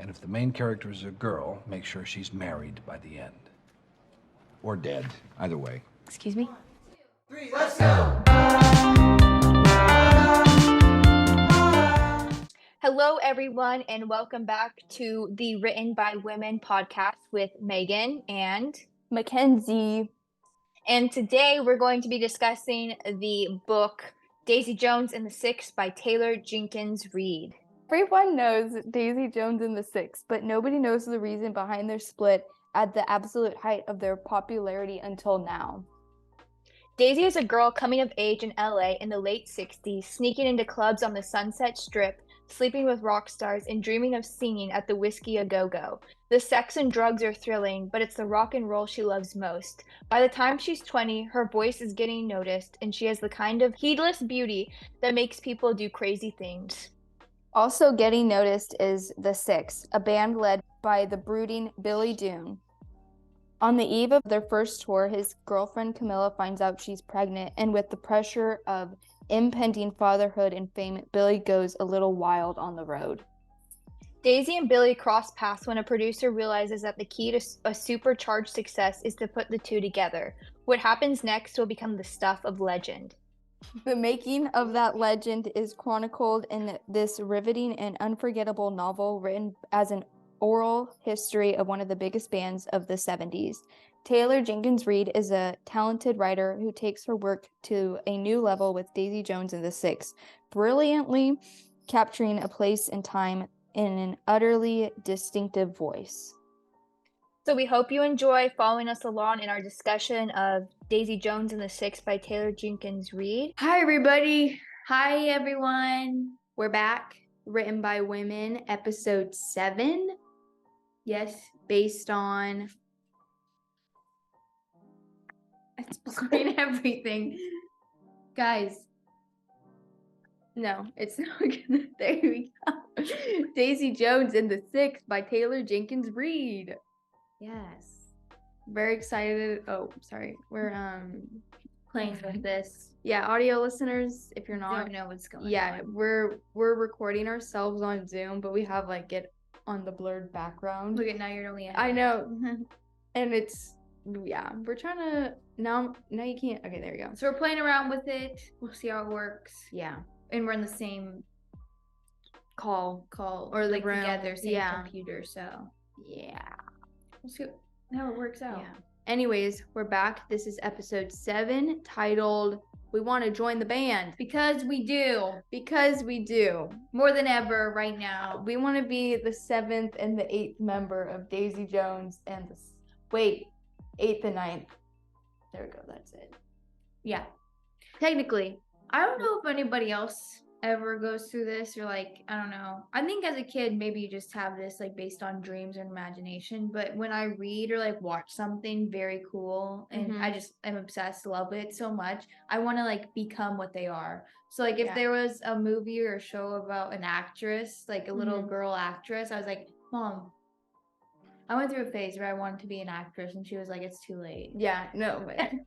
And if the main character is a girl, make sure she's married by the end. Or dead, either way. Excuse me? Let's go! Hello, everyone, and welcome back to the Written by Women podcast with Megan and Mackenzie. And today we're going to be discussing the book Daisy Jones and the Six by Taylor Jenkins Reid. Everyone knows Daisy Jones and the Six, but nobody knows the reason behind their split at the absolute height of their popularity until now. Daisy is a girl coming of age in LA in the late 60s, sneaking into clubs on the Sunset Strip, sleeping with rock stars, and dreaming of singing at the Whiskey A Go-Go. The sex and drugs are thrilling, but it's the rock and roll she loves most. By the time she's 20, her voice is getting noticed, and she has the kind of heedless beauty that makes people do crazy things. Also getting noticed is the Six, a band led by the brooding Billy Doon. On the eve of their first tour, his girlfriend Camilla finds out she's pregnant, and with the pressure of impending fatherhood and fame, Billy goes a little wild on the road. Daisy and Billy cross paths when a producer realizes that the key to a supercharged success is to put the two together. What happens next will become the stuff of legend. The making of that legend is chronicled in this riveting and unforgettable novel written as an oral history of one of the biggest bands of the 70s. Taylor Jenkins Reid is a talented writer who takes her work to a new level with Daisy Jones and the Six, brilliantly capturing a place and time in an utterly distinctive voice. So we hope you enjoy following us along in our discussion of Daisy Jones and the Six by Taylor Jenkins Reid. Hi, everybody. Hi, everyone. We're back. Written by Women, episode 7. Yes, based on... Explain everything. Guys. No, it's not gonna... There we go. Daisy Jones and the Six by Taylor Jenkins Reid. Yes. Very excited. Oh, sorry. We're playing with this. Yeah, audio listeners, if you're not, Don't know what's going on. Yeah, we're recording ourselves on Zoom, but we have like it on the blurred background. Look at now you're only. I know. And it's we're trying to now you can't. Okay, there you go. So we're playing around with it. We'll see how it works. Yeah. And we're in the same Call or like room. together, same Yeah. computer. So Yeah. we'll see how it works out. Yeah. Anyways, we're back. This is episode 7, titled "We Want to Join the Band." Because we do. Because we do. More than ever right now. We want to be the 7th and the 8th member of Daisy Jones and the 8th and 9th. There we go. That's it. Yeah. Technically. I don't know if anybody else ever goes through this or like, I don't know. I think as a kid, maybe you just have this like based on dreams or imagination. But when I read or like watch something very cool and I just am obsessed, love it so much, I want to like become what they are. So like if there was a movie or a show about an actress, like a little girl actress, I was like, Mom, I went through a phase where I wanted to be an actress, and she was like, "It's too late." Yeah, no. But I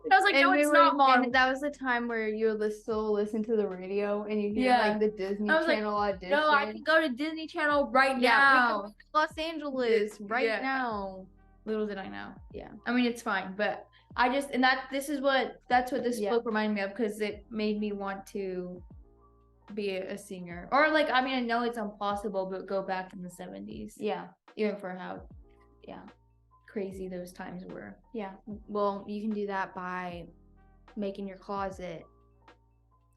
was like, "No, it's not, Mom." And that was the time where you would still listen to the radio and you hear like the Disney Channel audition. No, I can go to Disney Channel right Yeah, now. we can go to Los Angeles right now. Little did I know. Yeah. I mean, it's fine, but I just that's what this book reminded me of, because it made me want to be a singer, or like, I mean, I know it's impossible, but go back in the 70s. Yeah. Even for how crazy those times were. Yeah. Well, you can do that by making your closet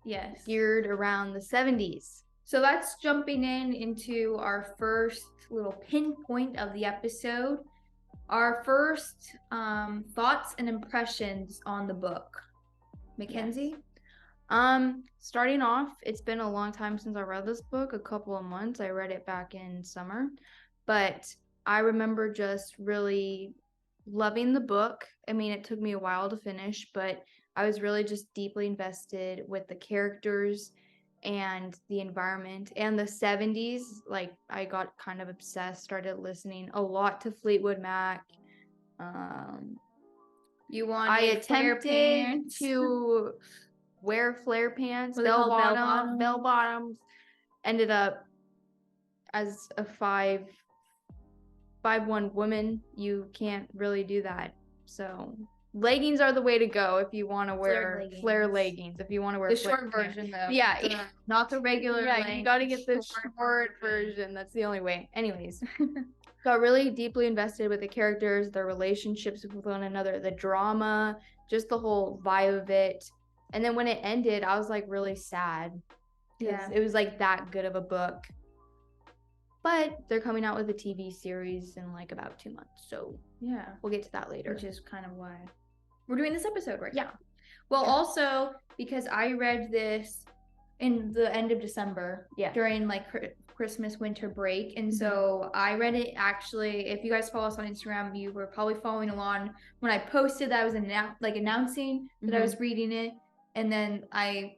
geared around the 70s. So that's jumping into our first little pinpoint of the episode. Our first thoughts and impressions on the book. Mackenzie? Starting off, it's been a long time since I read this book, a couple of months. I read it back in summer, but I remember just really loving the book. I mean, it took me a while to finish, but I was really just deeply invested with the characters and the environment and the 70s. Like, I got kind of obsessed, started listening a lot to Fleetwood Mac. I attempted to wear flare pants, bell bottoms. Ended up as a 5'1" woman, you can't really do that. So leggings are the way to go if you want to wear flare leggings. If you want to wear The flare short pants. version, though. Yeah, Not the regular. yeah, length, you got to get the short version. That's the only way. Anyways, got really deeply invested with the characters, their relationships with one another, the drama, just the whole vibe of it. And then when it ended, I was like really sad because it was like that good of a book. But they're coming out with a TV series in like about 2 months, so Yeah. we'll get to that later. Which is kind of why we're doing this episode right Yeah. now. Well, also because I read this in the end of December, during like Christmas winter break, and so I read it actually. If you guys follow us on Instagram, you were probably following along when I posted that I was announcing that I was reading it, and then I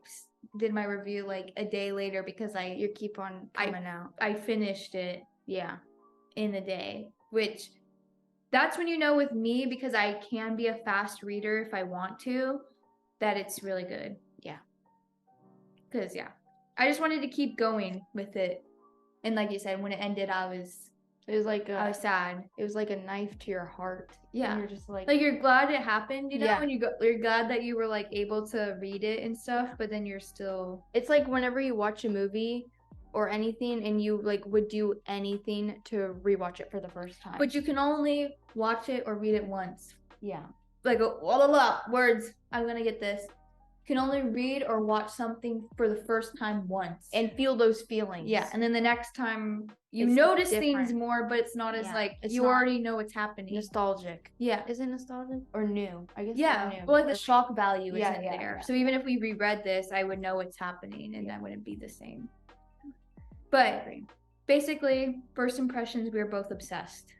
did my review like a day later because you keep on coming out. I finished it in a day, which that's when you know with me, because I can be a fast reader if I want to, that it's really good. Because I just wanted to keep going with it, and like you said, when it ended, I was sad. It was like a knife to your heart. Yeah. And you're just like you're glad it happened, you know, Yeah. and you're glad that you were like able to read it and stuff, but then you're still. It's like whenever you watch a movie or anything and you like would do anything to rewatch it for the first time. But you can only watch it or read it once. Yeah. Like words. I'm gonna get this. Can only read or watch something for the first time once And feel those feelings. Yeah, and then the next time you It's notice things different. more, but it's not as like It's you not already know what's happening. Nostalgic. Yeah. Is it nostalgic or new? I guess Yeah, it's new. but like the shock value Yeah, isn't yeah, there. yeah. So even if we reread this, I would know what's happening, and that wouldn't be the same. But basically, first impressions, we were both obsessed.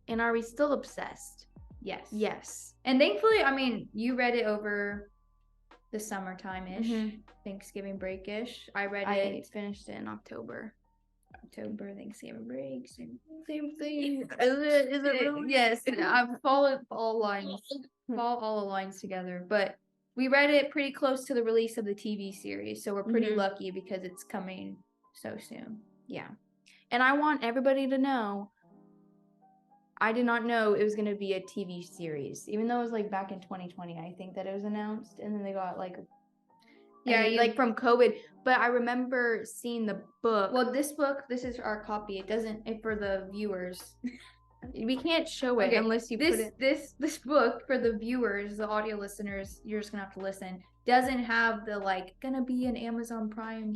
And are we still obsessed? Yes. Yes. And thankfully, I mean, you read it over the summertime-ish, Mhm. Thanksgiving break-ish. I read I it finished it in October. October, Thanksgiving break, same thing. Is it really? Yes, I follow all lines, follow all the lines together. But we read it pretty close to the release of the TV series, so we're pretty lucky because it's coming so soon. Yeah. And I want everybody to know, I did not know it was going to be a TV series, even though it was like back in 2020. I think that it was announced, and then they got like like from COVID. But I remember seeing the book. Well, this is our copy. It doesn't for the viewers. We can't show it unless you put it. This book for the viewers, the audio listeners, you're just gonna have to listen. Doesn't have the like gonna be an Amazon Prime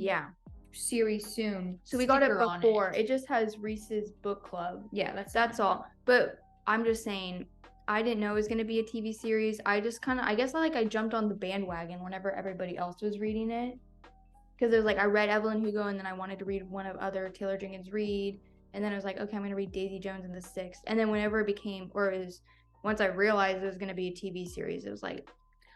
series soon. So we got it sticker on before. It just has Reese's Book Club. Yeah, That's all. But I'm just saying, I didn't know it was gonna be a TV series. I just I guess I jumped on the bandwagon whenever everybody else was reading it. Because it was like I read Evelyn Hugo, and then I wanted to read one of other Taylor Jenkins Reid, and then I was like, okay, I'm gonna read Daisy Jones and the Six. And then whenever it became, once I realized it was gonna be a TV series, it was like,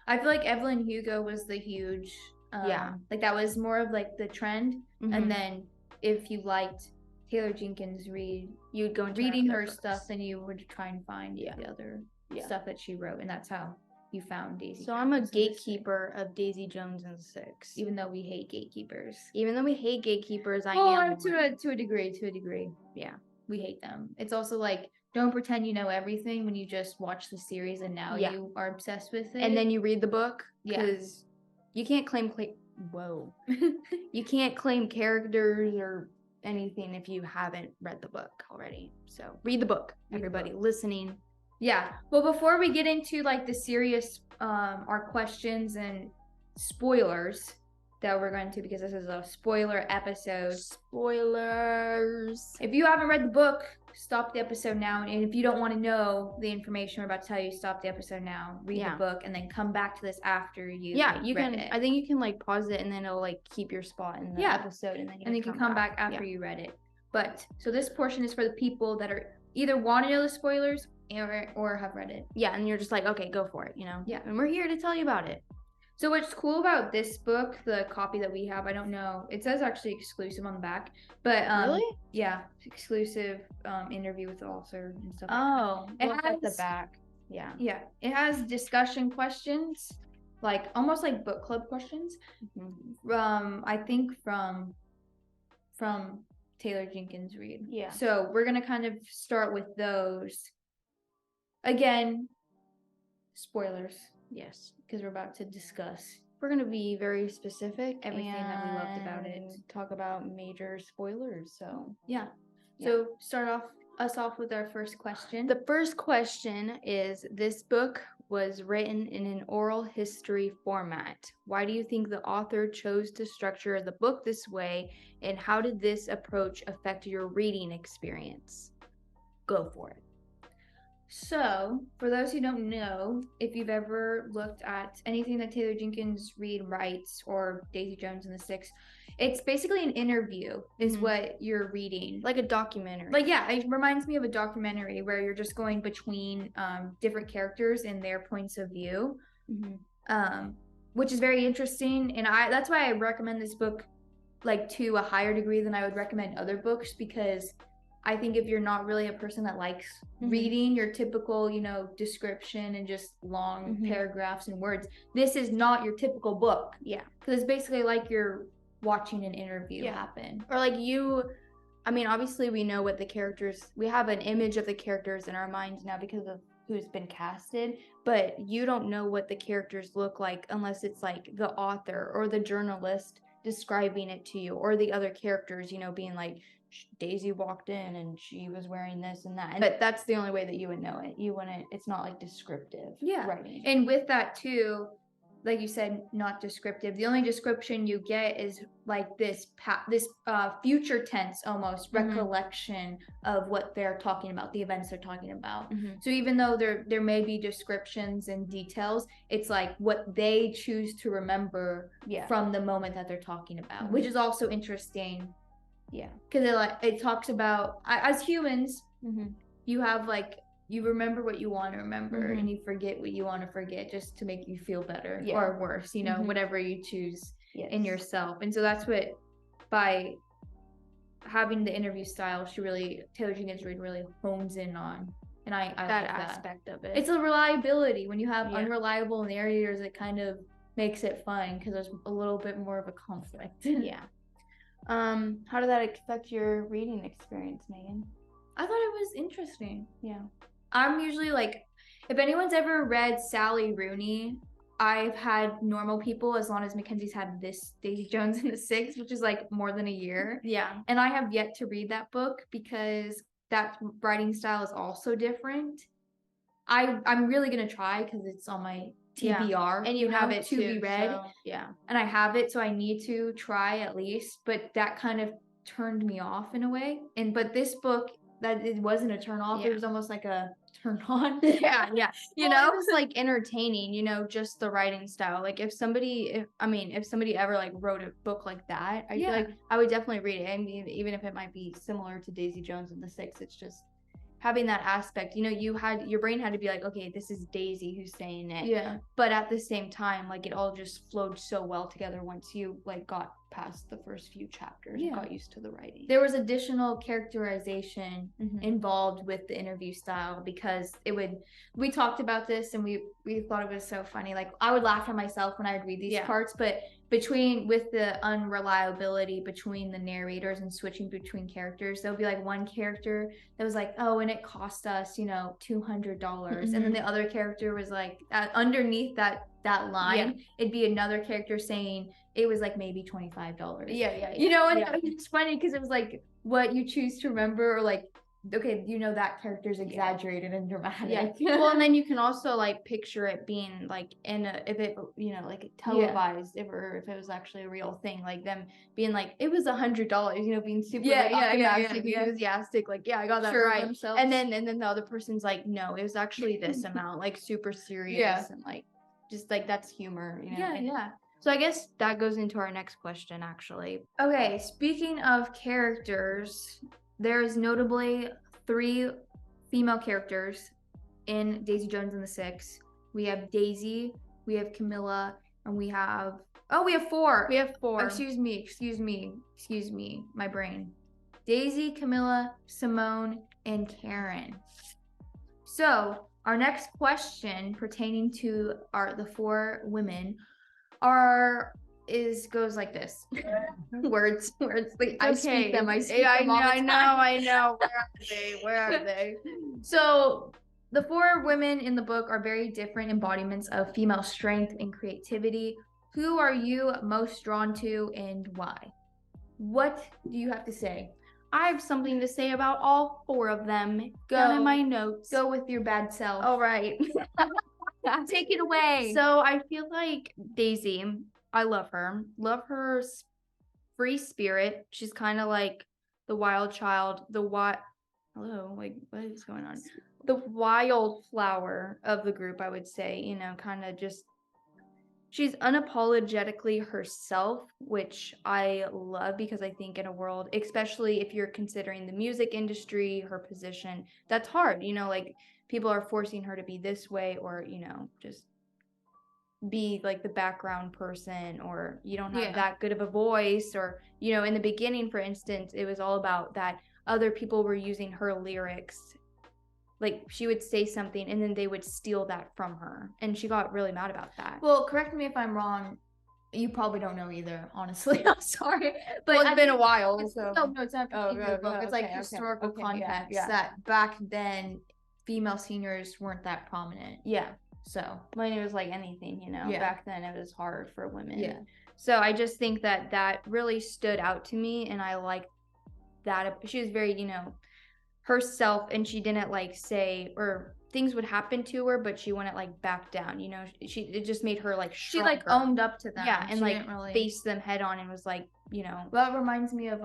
I feel like Evelyn Hugo was the huge, like that was more of like the trend. And then if you liked Taylor Jenkins Reid, you'd go into reading her stuff, then you would try and find the other Yeah. stuff that she wrote, and that's how you found Daisy. So I'm a Jones and the Six. gatekeeper of Daisy Jones and the Six. Even though we hate gatekeepers. Even though we hate gatekeepers, I Well, am. to a degree. Yeah. We hate them. It's also like, don't pretend you know everything when you just watch the series and now Yeah. you are obsessed with it. And then you read the book. Yeah. Because you can't claim whoa. You can't claim characters or anything if you haven't read the book already. So read the book, everybody listening. Yeah. Well, before we get into like the serious our questions and spoilers that we're going to, because this is a spoiler episode. Spoilers. If you haven't read the book, stop the episode now. And if you don't want to know the information we're about to tell you, stop the episode now. Read the book and then come back to this after you. You read can. it. I think you can like pause it and then it'll like keep your spot in the episode, and then you can come back after you read it. But so this portion is for the people that are either want to know the spoilers or have read it. Yeah, and you're just like, okay, go for it, you know? Yeah. And we're here to tell you about it. So what's cool about this book, the copy that we have, I don't know, it says actually exclusive on the back, but Really? Yeah, exclusive interview with the author and stuff. Oh, It look at the has- back. Yeah. Yeah, it has discussion questions, like almost like book club questions. Mhm. I think from Taylor Jenkins Reid. Yeah. So we're gonna kind of start with those. Again, spoilers, Yes. because we're about to discuss. We're going to be very specific. Everything that we loved about it. and talk about major spoilers. So, Yeah. Yeah. So start us off with our first question. the first question is, this book was written in an oral history format. Why do you think the author chose to structure the book this way, and how did this approach affect your reading experience? Go for it. So, for those who don't know, if you've ever looked at anything that Taylor Jenkins Reid writes or Daisy Jones and the Six, it's basically an interview, is Mhm. what you're reading. Like a documentary. Like, yeah, it reminds me of a documentary where you're just going between different characters and their points of view, which is very interesting. And that's why I recommend this book like to a higher degree than I would recommend other books, because I think if you're not really a person that likes reading your typical, description and just long paragraphs and words, this is not your typical book. Yeah. Because it's basically like you're watching an interview happen. Or like obviously we know what the characters, we have an image of the characters in our minds now because of who's been casted, but you don't know what the characters look like unless it's like the author or the journalist describing it to you, or the other characters, being like, Daisy walked in and she was wearing this and that. But that's the only way that you would know it. You wouldn't, it's not like descriptive writing. And with that too, like you said, not descriptive. The only description you get is like this future tense almost recollection of what they're talking about, the events they're talking about. So even though there may be descriptions and details, it's like what they choose to remember from the moment that they're talking about, which is also interesting. Yeah, because it talks about, as humans, you have you remember what you want to remember, and you forget what you want to forget, just to make you feel better or worse, whatever you choose in yourself. And so that's what, by having the interview style, Taylor Jenkins Reid really hones in on. And I that like aspect of it. It's a reliability. When you have unreliable narrators, it kind of makes it fun because there's a little bit more of a conflict. How did that affect your reading experience, Megan? I thought it was interesting. Yeah. I'm usually like, if anyone's ever read Sally Rooney, I've had normal people as long as Mackenzie's had this Daisy Jones and the Six, which is like more than a year. Yeah. And I have yet to read that book because that writing style is also different. I'm really gonna try because it's on my TBR, and you have it to be read. So, yeah. And I have it, so I need to try at least. But that kind of turned me off in a way. But this book, that it wasn't a turn off. It was almost like a turn on. Yeah. It was like entertaining, just the writing style. Like if somebody ever like wrote a book like that, I feel like I would definitely read it. I mean, even if it might be similar to Daisy Jones and the Six, it's just having that aspect. Your brain had to be like, okay, this is Daisy who's saying it. Yeah. But at the same time, like it all just flowed so well together once you like got past the first few chapters and got used to the writing. There was additional characterization involved with the interview style, because we talked about this and we thought it was so funny. Like I would laugh at myself when I would read these parts, but with the unreliability between the narrators and switching between characters, there'll be like one character that was like, oh, and it cost us, $200. And then the other character was like, underneath that line, it'd be another character saying it was like maybe $25. It's funny because it was like what you choose to remember, or like, okay, that character's exaggerated and dramatic. Well, and then you can also like picture it being like if it like televised, if it was actually a real thing, like them being like, it was $100, being super enthusiastic, like I got that right. Themselves. And then the other person's like, no, it was actually this amount, like super serious and like just like that's humor. So I guess that goes into our next question, actually. Okay, speaking of characters, there's notably 3 female characters in Daisy Jones and the Six. We have Daisy, we have Camilla, and we have 4. We have 4. Excuse me, my brain. Daisy, Camilla, Simone, and Karen. So our next question pertaining to the 4 women goes like this. words. Like I speak them. I speak Yeah, them all the time. I know. Where are they? So the four women in the book are very different embodiments of female strength and creativity. Who are you most drawn to and why? What do you have to say? I have something to say about all four of them. Down in my notes. Go with your bad self. All right. Take it away. So I feel like Daisy, I love her. Love her free spirit. She's kind of like the wild child, hello, like what is going on? The wild flower of the group, I would say, you know, kind of just she's unapologetically herself, which I love because I think in a world, especially if you're considering the music industry, her position, that's hard, you know, like people are forcing her to be this way or, you know, just be like the background person or you don't have that good of a voice or, you know, in the beginning, for instance, it was all about that other people were using her lyrics. Like she would say something and then they would steal that from her. And she got really mad about that. Well, correct me if I'm wrong. You probably don't know either, honestly. I'm sorry. But Well, it's been a while. No, it's not Oh, particular book. It's like okay, historical okay, context yeah. that back then female seniors weren't that prominent. Yeah. So When it was like anything, you know, back then it was hard for women. Yeah. So I just think that really stood out to me and I liked that. She was very, you know, herself and she didn't like say or things would happen to her but she wouldn't like back down, you know. It just made her like stronger. she like owned up to them. Yeah, and she like didn't really faced them head on and was like, you know. Well, it reminds me of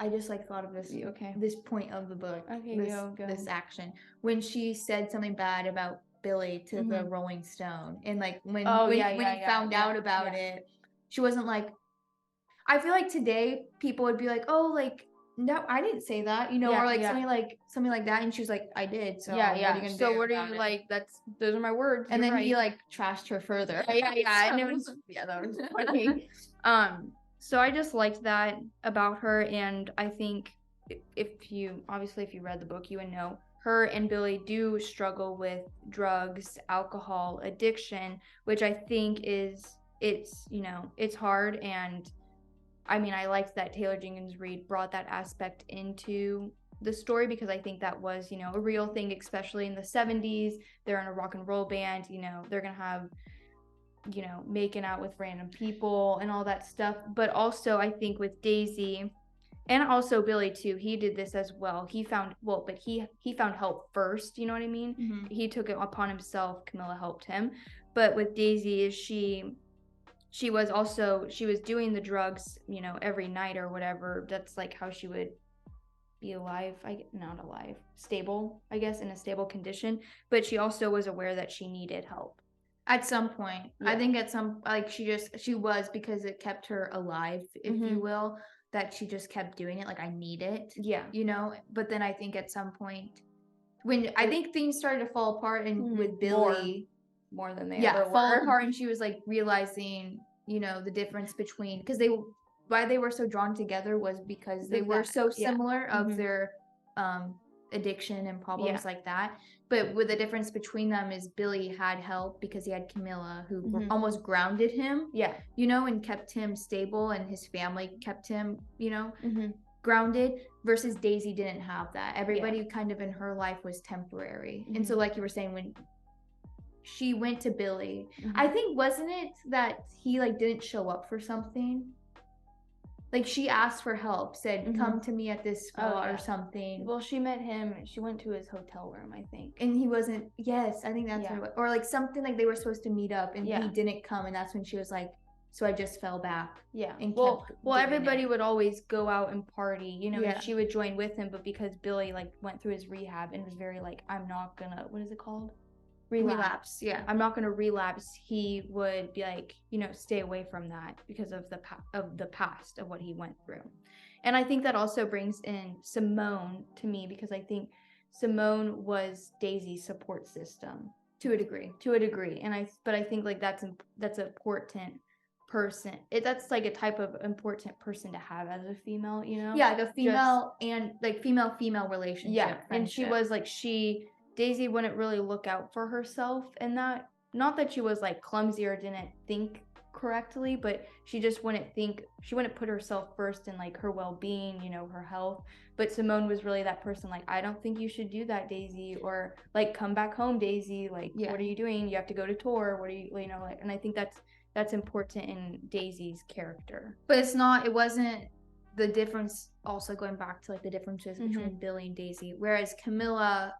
I just like thought of this Okay. this point of the book. Okay, go. This action when she said something bad about Billy to the Rolling Stone and like when he found out about it, she wasn't like. I feel like today people would be like, oh, like no, I didn't say that, you know, or like something like that, and she was like, I did. So what are you gonna do what are about you it? like? Those are my words. And You're then he right. like trashed her further. And it was that was funny. So I just liked that about her, and I think if you read the book, you would know her and Billy do struggle with drugs, alcohol, addiction, which I think it's hard. And I mean, I liked that Taylor Jenkins Reid brought that aspect into the story because I think that was, you know, a real thing, especially in the 70s. They're in a rock and roll band, you know, they're gonna have, you know, making out with random people and all that stuff. But also I think with Daisy and also Billy too, he did this as well. He found help first, you know what I mean? Mm-hmm. He took it upon himself. Camilla helped him. But with Daisy, she was doing the drugs, you know, every night or whatever. That's like how she would be stable, I guess, in a stable condition. But she also was aware that she needed help. At some point, I think at some, like she was because it kept her alive, if you will, that she just kept doing it. Like, I need it. Yeah. You know, but then I think at some point when I think things started to fall apart and with Billy more than they ever were. fall apart, and she was like realizing, you know, the difference between, because why they were so drawn together was because they were so similar of their addiction and problems like that. But with the difference between them is Billy had help because he had Camilla who almost grounded him, you know, and kept him stable, and his family kept him, you know, grounded, versus Daisy didn't have that. Everybody kind of in her life was temporary. And so like you were saying, when she went to Billy, I think, wasn't it that he like didn't show up for something? Like she asked for help, said, come to me at this spot or something. Well, she met him, she went to his hotel room, I think. And he wasn't, yes, I think that's what it was. Or like something like they were supposed to meet up and he didn't come, and that's when she was like, so I just fell back. Yeah. And well, everybody would always go out and party, you know, and she would join with him, but because Billy like went through his rehab and was very like, I'm not gonna, what is it called? Relapse. Yeah, I'm not gonna relapse. He would be like, you know, stay away from that because of the past of what he went through. And I think that also brings in Simone to me, because I think Simone was Daisy's support system to a degree. And I think like that's an important person. That's like a type of important person to have as a female, you know? Yeah, the female and like female relationship. Yeah, and she was like Daisy wouldn't really look out for herself, and that, not that she was like clumsy or didn't think correctly, but she just wouldn't put herself first in like her well-being, you know, her health. But Simone was really that person, like, I don't think you should do that, Daisy, or like, come back home, Daisy, like, what are you doing? You have to go to tour. What are you know, like, and I think that's important in Daisy's character. But it wasn't the difference, also going back to like the differences between Billy and Daisy, whereas Camilla,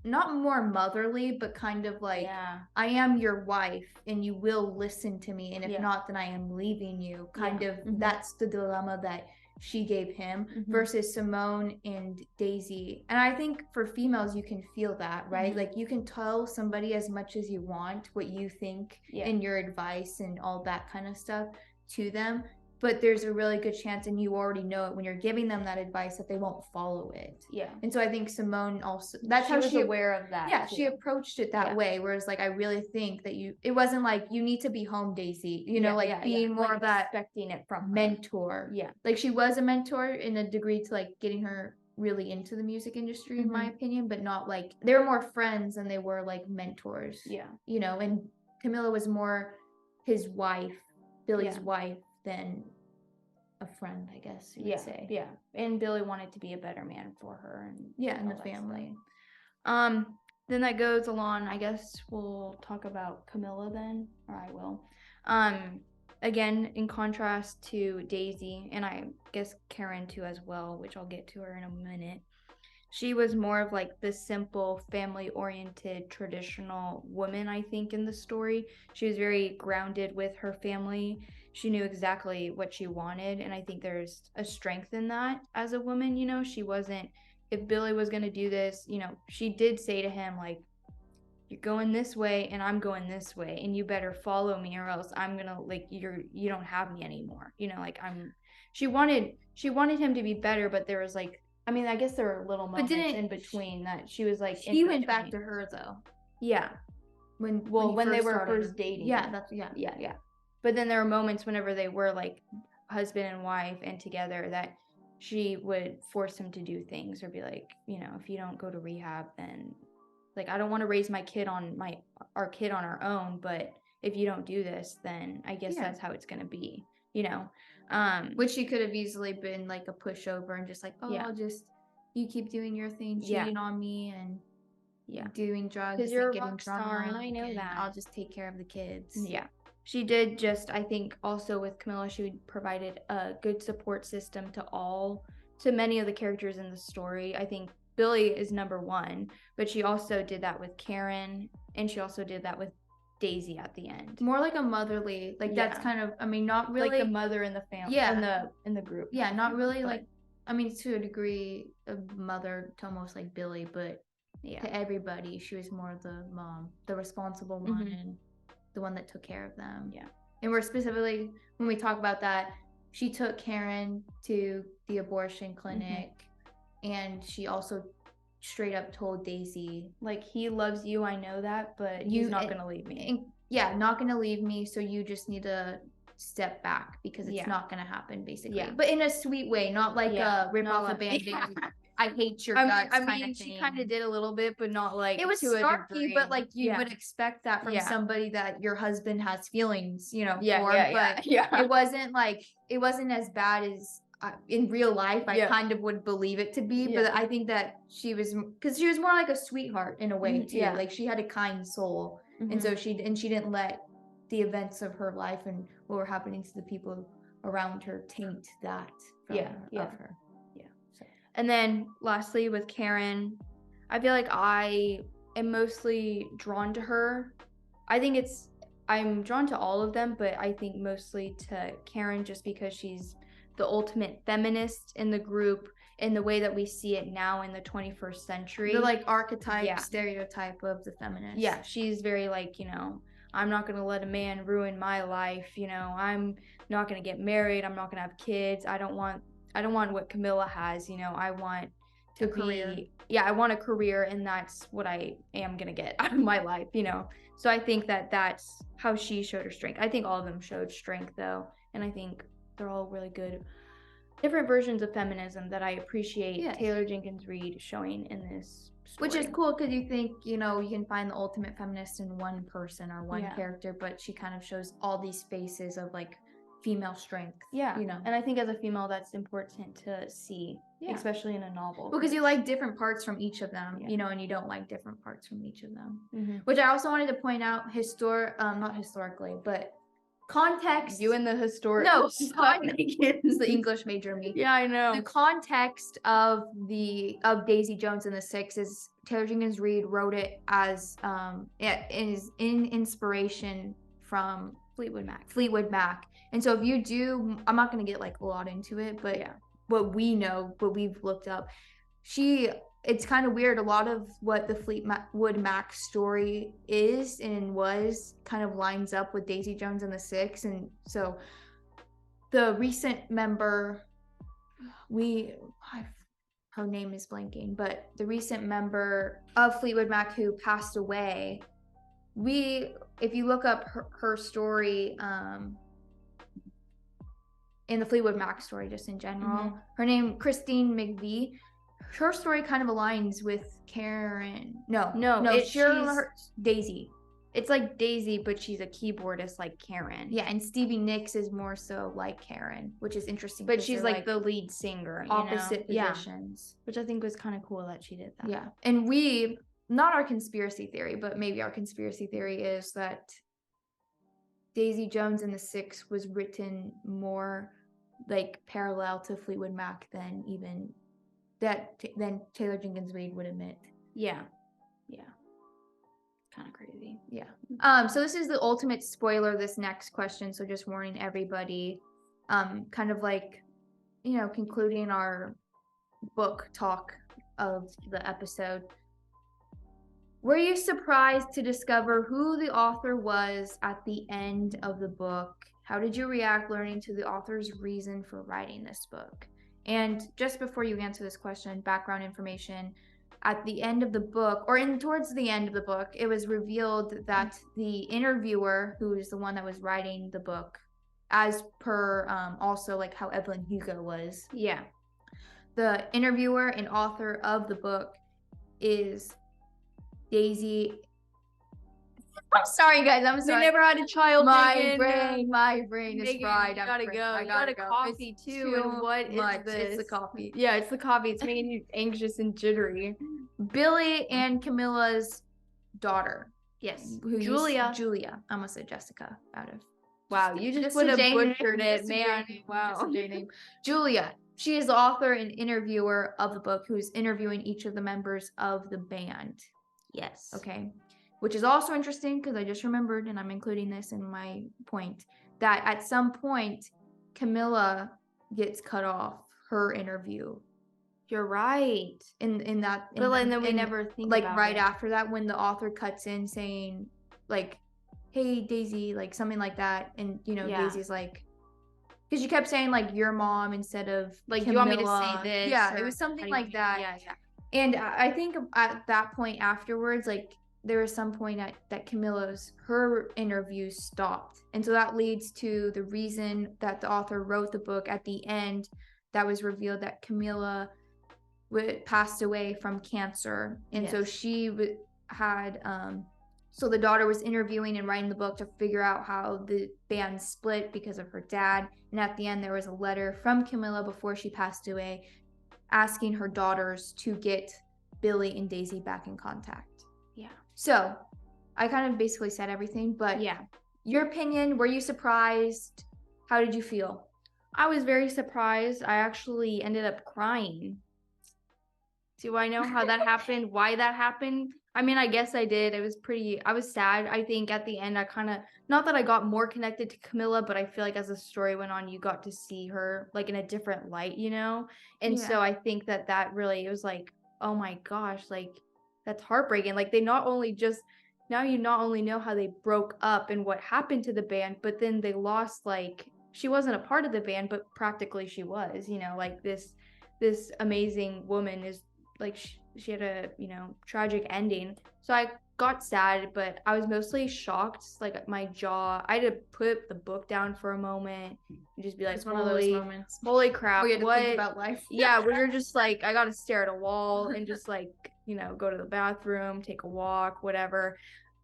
not more motherly, but kind of like, I am your wife and you will listen to me, and if not, then I am leaving you, kind of. That's the dilemma that she gave him, versus Simone and Daisy. And I think for females, you can feel that, right? Like, you can tell somebody as much as you want what you think and your advice and all that kind of stuff to them, but there's a really good chance, and you already know it when you're giving them that advice, that they won't follow it. And so I think Simone also, that's how she was aware of that. Yeah, she approached it that way, whereas like, I really think that it wasn't like, you need to be home, Daisy, you know, like being more like of that expecting it from her. mentor. Like, she was a mentor in a degree to like getting her really into the music industry, in my opinion, but not like, they were more friends than they were like mentors. You know, and Camilla was more his wife, Billy's wife, than a friend, I guess you would say. And Billy wanted to be a better man for her, and and the family. Then that goes along, I guess we'll talk about Camilla then, or I will. Again, in contrast to Daisy, and I guess Karen too as well, which I'll get to her in a minute. She was more of like the simple, family-oriented, traditional woman, I think, in the story. She was very grounded with her family. She knew exactly what she wanted, and I think there's a strength in that as a woman, you know. She wasn't, if Billy was going to do this, you know, she did say to him, like, you're going this way and I'm going this way, and you better follow me, or else I'm gonna, like, you don't have me anymore, you know. Like, she wanted him to be better, but there was like, I mean, I guess there were little moments in between that she was like, he went back to her though. When they were first dating. Yeah. But then there were moments whenever they were like husband and wife and together that she would force him to do things, or be like, you know, if you don't go to rehab, then, like, I don't want to raise our kid on our own, but if you don't do this, then I guess that's how it's going to be, you know. Which she could have easily been like a pushover and just like, I'll just, you keep doing your thing, cheating on me and doing drugs, because you're and a rock star, and I know that I'll just take care of the kids. She did just, I think also with Camilla, she provided a good support system to many of the characters in the story. I think Billy is number one, but she also did that with Karen, and she also did that with Daisy at the end. More like a motherly, like that's kind of, I mean, not really like the mother in the family, in the group. Not really, but, like, I mean, to a degree, a mother to almost like Billy, but to everybody, she was more the mom, the responsible one, and the one that took care of them. And we're specifically, when we talk about that, she took Karen to the abortion clinic, and she also straight up told Daisy, like, he loves you, I know that, but he's not gonna leave me. Not gonna leave me, so you just need to step back, because it's not gonna happen, basically. But in a sweet way, not like a rip off a band-aid. I hate your guts. I mean, she kind of did a little bit, but not like, it was to snarky, but like you would expect that from somebody that your husband has feelings, you know, for. But it wasn't as bad as in real life. I kind of would believe it to be, but I think that she was more like a sweetheart in a way too. Like, she had a kind soul, and so she didn't let the events of her life and what were happening to the people around her taint that of her. And then lastly with Karen, I feel like I am mostly drawn to her. I'm drawn to all of them, but I think mostly to Karen, just because she's the ultimate feminist in the group, in the way that we see it now in the 21st century. The like archetype, stereotype of the feminist. Yeah, she's very like, you know, I'm not going to let a man ruin my life, you know, I'm not going to get married, I'm not going to have kids, I don't want what Camilla has, you know, I want to I want a career, and that's what I am going to get out of my life, you know. So I think that that's how she showed her strength. I think all of them showed strength though, and I think they're all really good different versions of feminism that I appreciate Yes. Taylor Jenkins Reid showing in this story. Which is cool because you think, you know, you can find the ultimate feminist in one person or one Yeah. character, but she kind of shows all these faces of like female strength. Yeah, You know. and I think as a female, that's important to see, Yeah. especially in a novel. Because you like different parts from each of them, Yeah. you know, and you don't like different parts from each of them. Mhm. Which I also wanted to point out, not historically, but context. You and the historic. No, Stop it's the English major me. Yeah, I know. The context of Daisy Jones and the Six is Taylor Jenkins Reid wrote it as it is in inspiration from Fleetwood Mac. Fleetwood Mac. And so if you do, I'm not going to get like a lot into it, but Yeah. what we know, what we've looked up, it's kind of weird. A lot of what the Fleetwood Mac story is and was kind of lines up with Daisy Jones and the Six. And so the recent member, her name is blanking, but the recent member of Fleetwood Mac who passed away, if you look up her story, in the Fleetwood Mac story, just in general, her name, Christine McVie, her story kind of aligns with Karen. No, Daisy. It's like Daisy, but she's a keyboardist like Karen. Yeah, and Stevie Nicks is more so like Karen, which is interesting. But 'cause she's they're, like the lead singer, opposite Yeah. positions. Which I think was kind of cool that she did that. Yeah, and not our conspiracy theory, but maybe our conspiracy theory is that Daisy Jones and the Six was written more like parallel to Fleetwood Mac than Taylor Jenkins Reid would admit. Yeah. Kind of crazy. Yeah. So this is the ultimate spoiler, this next question. So just warning everybody, kind of like, you know, concluding our book talk of the episode. Were you surprised to discover who the author was at the end of the book? How did you react learning to the author's reason for writing this book? And just before you answer this question, background information. At the end of the book, towards the end of the book, it was revealed that the interviewer, who is the one that was writing the book, as per also like how Evelyn Hugo was. Yeah. The interviewer and author of the book is Daisy. I'm sorry, guys. I'm sorry. They never had a child. My brain is Megan, fried. you gotta go. I You gotta got a go. coffee It's too. And what much. is this? It's the coffee. Yeah, it's the coffee. It's making you anxious and jittery. Billy and Camilla's daughter. Yes. Julia. I almost said Jessica out of. Wow, you just a would have J name, butchered it, just a man. J name, Wow. just a J name. Julia. She is the author and interviewer of the book who's interviewing each of the members of the band. Yes. Okay. Which is also interesting because I just remembered, and I'm including this in my point, that at some point, Camilla gets cut off her interview. You're right. In that. But then we never think like about right it. after that, when the author cuts in saying like, "Hey Daisy," like something like that, and you know Yeah. Daisy's like, because you kept saying like your mom instead of Like, Camilla. you want me to say this? Yeah, or it was something how do you like want me- that. Yeah. And I think at that point afterwards, like there was some point that her interview stopped. And so that leads to the reason that the author wrote the book at the end, that was revealed that Camilla passed away from cancer. And so Yes. she had, so the daughter was interviewing and writing the book to figure out how the band split because of her dad. And at the end, there was a letter from Camilla before she passed away asking her daughters to get Billy and Daisy back in contact. Yeah. So I kind of basically said everything, but Yeah. your opinion, were you surprised? How did you feel? I was very surprised. I actually ended up crying. Do I know how that happened? Why that happened? I mean, I guess I did. I was sad. I think at the end, I kind of, not that I got more connected to Camilla, but I feel like as the story went on, you got to see her like in a different light, you know? And Yeah. so I think that really, it was like, oh my gosh, like that's heartbreaking. Like now you not only know how they broke up and what happened to the band, but then they lost, like, she wasn't a part of the band, but practically she was, you know, like this amazing woman is like, she had a, you know, tragic ending. So I got sad, but I was mostly shocked. Like my jaw, I had to put the book down for a moment and just be like, It's one of those moments. holy crap, Where you had to what? think about life. Yeah, where you're just like, I gotta stare at a wall and just like, go to the bathroom, take a walk, whatever.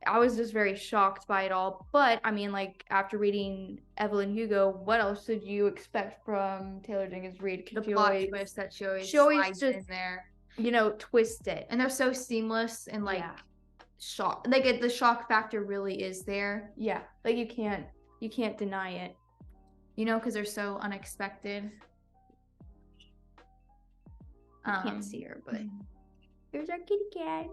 I was just very shocked by it all. But I mean, like, after reading Evelyn Hugo, what else did you expect from Taylor Jenkins Reid? The plot twist that she always slides just in there. Twist it. And they're so seamless and like Yeah. shock. Like the shock factor really is there. Yeah, like you can't deny it. Because they're so unexpected. You can't see her, but here's our kitty cat.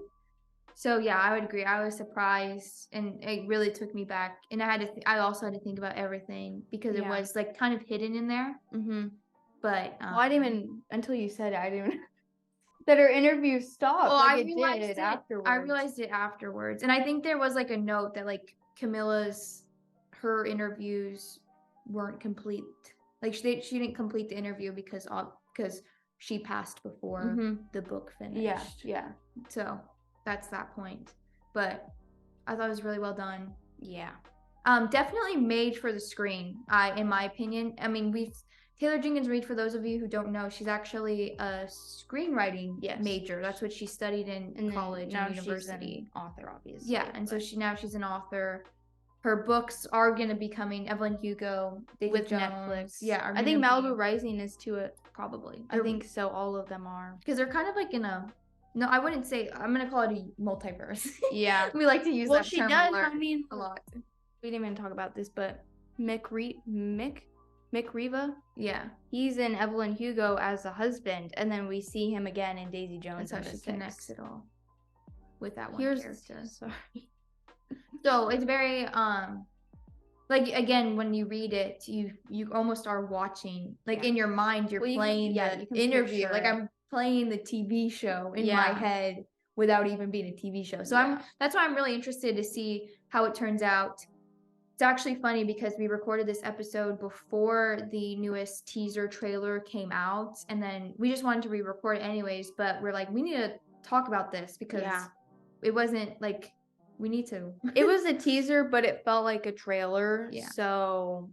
So yeah, I would agree. I was surprised, and it really took me back. And I also had to think about everything because it was like kind of hidden in there. Mm-hmm. But Well, I didn't even until you said it. I didn't even that her interview stopped. Well, like I it realized did it afterwards. I realized it afterwards, and I think there was like a note that like her interviews weren't complete. Like she didn't complete the interview because she passed before the book finished. Yeah. So that's that point. But I thought it was really well done. Yeah. Definitely made for the screen. In my opinion. I mean, Taylor Jenkins Reid, for those of you who don't know, she's actually a screenwriting major. That's what she studied in college and university. She's an author, obviously. Yeah, and so she's an author. Her books are gonna be coming. Evelyn Hugo with Jones, Netflix. Yeah, I think Malibu Rising is to it. Probably. I think so. All of them are because they're kind of like in a. No, I wouldn't say. I'm gonna call it a multiverse. Yeah, we like to use that she term does. I mean, a lot. We didn't even talk about this, but Mick Riva. Yeah, he's in Evelyn Hugo as a husband, and then we see him again in Daisy Jones. That's how she connects it all with that one character. Sorry. So it's very like again when you read it, you almost are watching like in your mind you're playing the interview. Like I'm playing the TV show in my head without even being a TV show. So that's why I'm really interested to see how it turns out. It's actually funny because we recorded this episode before the newest teaser trailer came out, and then we just wanted to re-record it anyways, but we're like, we need to talk about this because it wasn't like we need to. It was a teaser, but it felt like a trailer. Yeah. So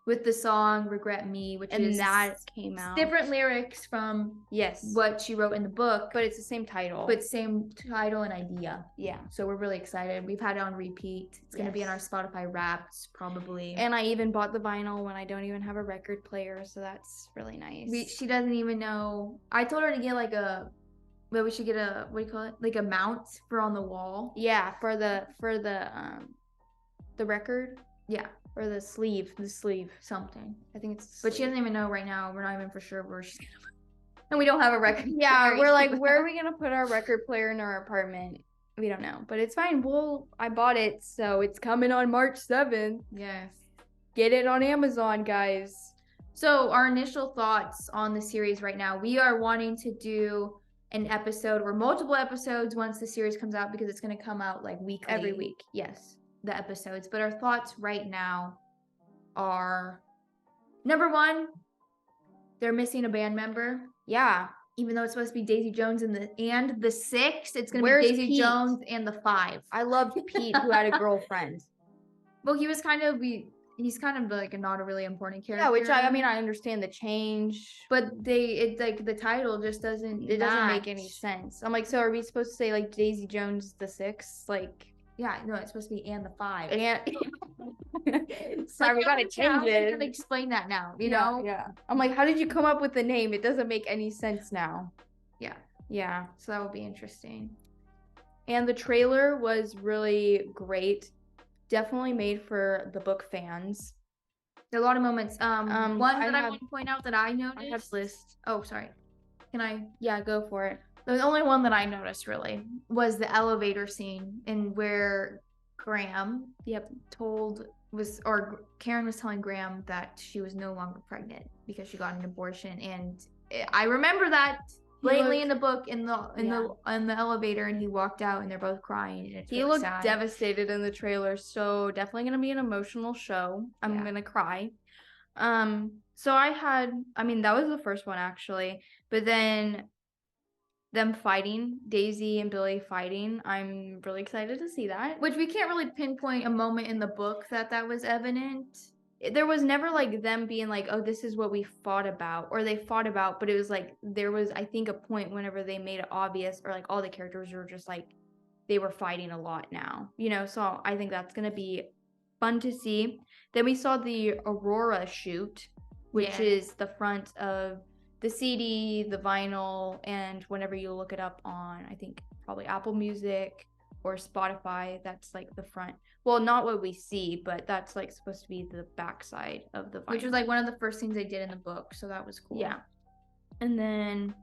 with the song Regret Me, that came out. Different lyrics from what she wrote in the book. But it's the same title. But same title and idea. Yeah. So we're really excited. We've had it on repeat. It's going to be in our Spotify Wrapped, probably. And I even bought the vinyl when I don't even have a record player. So that's really nice. She doesn't even know. I told her to get like we should get what do you call it? Like a mount for on the wall. Yeah, for the record. Yeah. Or the sleeve something. I think it's. But she doesn't even know right now. We're not even for sure where she's gonna. And we don't have a record. Yeah, we're like, where are we gonna put our record player in our apartment? We don't know, but it's fine. I bought it, so it's coming on March 7th. Yes. Get it on Amazon, guys. So our initial thoughts on the series right now, we are wanting to do an episode or multiple episodes once the series comes out because it's going to come out like weekly. Every week. Yes, the episodes. But our thoughts right now are, number one, they're missing a band member. Yeah. Even though it's supposed to be Daisy Jones and the 6, it's going to Where's be Daisy Pete? Jones and the 5. I loved Pete, who had a girlfriend. Well, he's kind of like not a really important character. Yeah, which I understand the change, but it's like the title just doesn't make any sense. I'm like, so are we supposed to say like Daisy Jones the 6? Like, yeah, no, it's supposed to be and the 5. And sorry, we gotta change it. I gotta explain that now. You know? Yeah. I'm like, how did you come up with the name? It doesn't make any sense now. Yeah. Yeah. So that will be interesting. And the trailer was really great. Definitely made for the book fans. There are a lot of moments. One that I want to point out that I noticed. I have list. Oh, sorry. Can I? Yeah, go for it. The only one that I noticed really was the elevator scene and where Karen was telling Graham that she was no longer pregnant because she got an abortion, and I remember that blatantly in the book in the elevator, and he walked out and they're both crying. And he looked devastated in the trailer, so definitely gonna be an emotional show. I'm gonna cry. So that was the first one actually, but then them fighting, Daisy and Billy fighting. I'm really excited to see that. Which we can't really pinpoint a moment in the book that was evident. There was never like them being like, oh, this is what we fought about, or they fought about, but it was like there was, I think, a point whenever they made it obvious, or like all the characters were just like they were fighting a lot now, so I think that's gonna be fun to see. Then we saw the Aurora shoot, which is the front of the CD, the vinyl, and whenever you look it up on, I think probably Apple Music or Spotify, that's like the front. Well, not what we see, but that's like supposed to be the backside of the vinyl. Which was like one of the first things they did in the book, so that was cool. Yeah. And then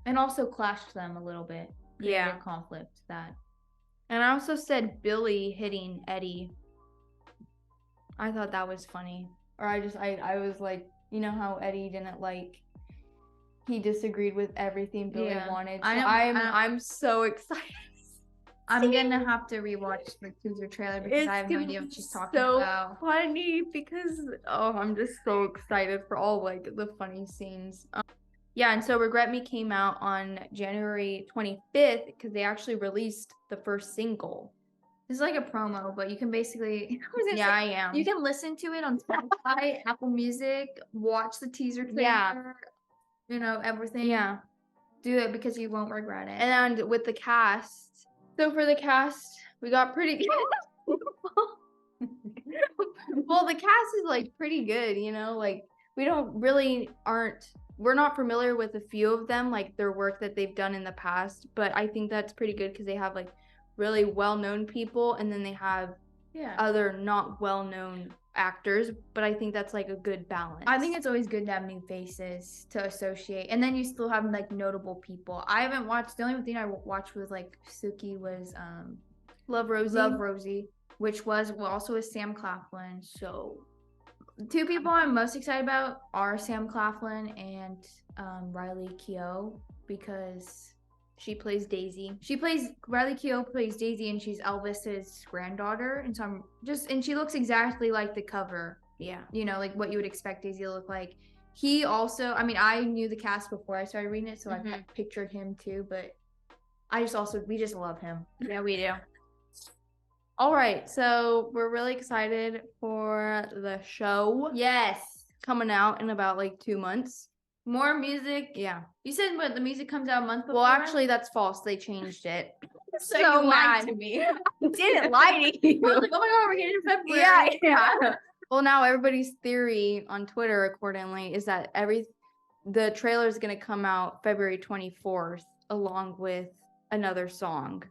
and also clashed them a little bit. Created conflict that. And I also said Billy hitting Eddie. I thought that was funny. Or I was like, how Eddie didn't like, he disagreed with everything Billy wanted. So I'm so excited. I'm gonna have to rewatch the teaser trailer because I have no idea what she's talking about. Funny because I'm just so excited for all like the funny scenes. And so Regret Me came out on January 25th because they actually released the first single. This is like a promo, but you can basically I am. You can listen to it on Spotify, Apple Music, watch the teaser trailer, everything. Yeah. Do it because you won't regret it. And with the cast. So for the cast, we got pretty good. Well, the cast is like pretty good, like we're not familiar with a few of them, like their work that they've done in the past, but I think that's pretty good because they have like really well-known people and then they have other not well-known actors, but I think that's like a good balance. I think it's always good to have new faces to associate, and then you still have like notable people. I haven't watched, the only thing I watched with like Suki was Love Rosie, which was also with Sam Claflin. So two people I'm most excited about are Sam Claflin and Riley Keough, because she plays Daisy. Riley Keough plays Daisy, and she's Elvis's granddaughter. And so and she looks exactly like the cover. Yeah. Like what you would expect Daisy to look like. He also, I knew the cast before I started reading it, so I pictured him too, but we just love him. Yeah, we do. All right, so we're really excited for the show. Yes. Coming out in about like 2 months. More music. Yeah. You said what, the music comes out a month before? Well, actually, that's false. They changed it. So you lied to me. I didn't lie to you. I was like, oh my God, we're getting in February. Yeah. Well, now everybody's theory on Twitter, accordingly, is that the trailer is going to come out February 24th along with another song.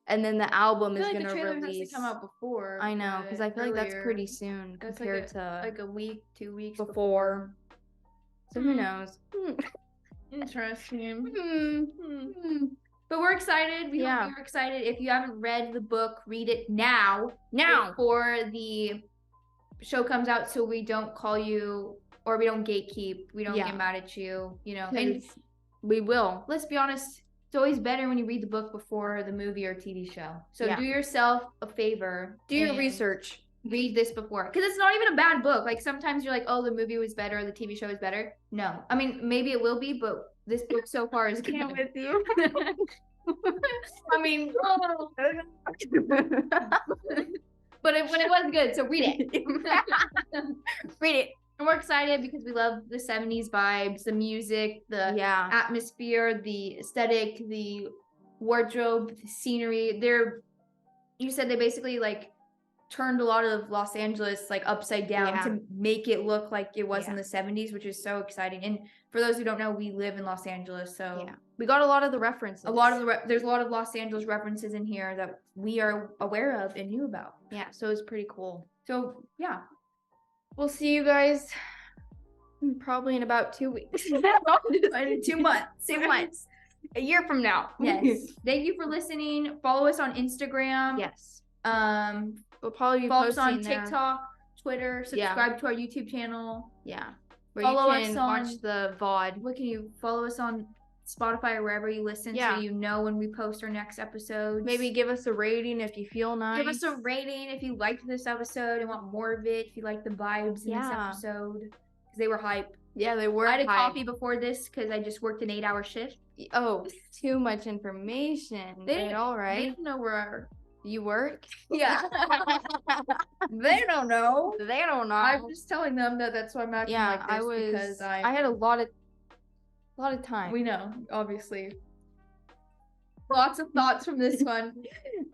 And then the album is going to release. Has to come out before. I know, because I feel like that's pretty soon compared to like a week, 2 weeks before. So who knows? Interesting. But we're excited. We hope you're excited. If you haven't read the book, read it now. Before the show comes out, so we don't call you, or we don't gatekeep. We don't get mad at you, And we will. Let's be honest. It's always better when you read the book before the movie or TV show. So do yourself a favor. Do your research. Read this before. Because it's not even a bad book. Like, sometimes you're like, oh, the movie was better, or the TV show is better. No. Maybe it will be, but this book so far is good. With you. But when it was good, so read it. Read it. And we're excited because we love the 70s vibes, the music, the atmosphere, the aesthetic, the wardrobe, the scenery. You said they basically like turned a lot of Los Angeles like upside down to make it look like it was in the 70s, which is so exciting. And for those who don't know, we live in Los Angeles, so we got a lot of the references. There's a lot of Los Angeles references in here that we are aware of and knew about. Yeah, so it's pretty cool. So yeah, we'll see you guys probably in about 2 weeks. 2 months. 2 months. A year from now. Yes. Thank you for listening. Follow us on Instagram. Yes. We'll probably be follow posting us on there. TikTok, Twitter. Subscribe to our YouTube channel. Yeah. Where follow you can us on, watch the VOD. What can you follow us on Spotify or wherever you listen, so you know when we post our next episode. Maybe give us a rating if you feel nice. Give us a rating if you liked this episode and want more of it. If you like the vibes in this episode, because they were hype. Yeah, they were. I had a hype. coffee before this because I just worked an 8-hour shift. Oh, too much information. They all They right. didn't know where You work? Yeah. They don't know. They don't know. I'm just telling them that that's why I'm acting yeah, like this because I had a lot of time. we know, obviously. Lots of thoughts from this one.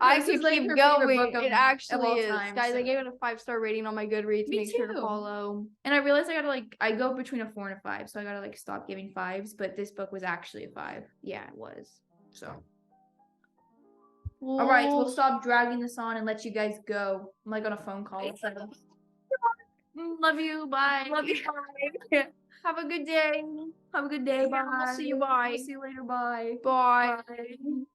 I This could is, like, keep her favorite going. book It of actually all is. time, Guys, I so- gave it a 5-star rating on my Goodreads. Me Make sure to too. follow. And I realized I go between a 4 and a 5, so I gotta like stop giving 5s. But this book was actually a 5. Yeah, it was. So all right, Oh. we'll stop dragging this on and let you guys go. I'm like on a phone call. Love you. Bye. Love you. Bye. Have a good day. Have a good day. Bye. I'll see you. Bye. I'll see you later. Bye. Bye. Bye.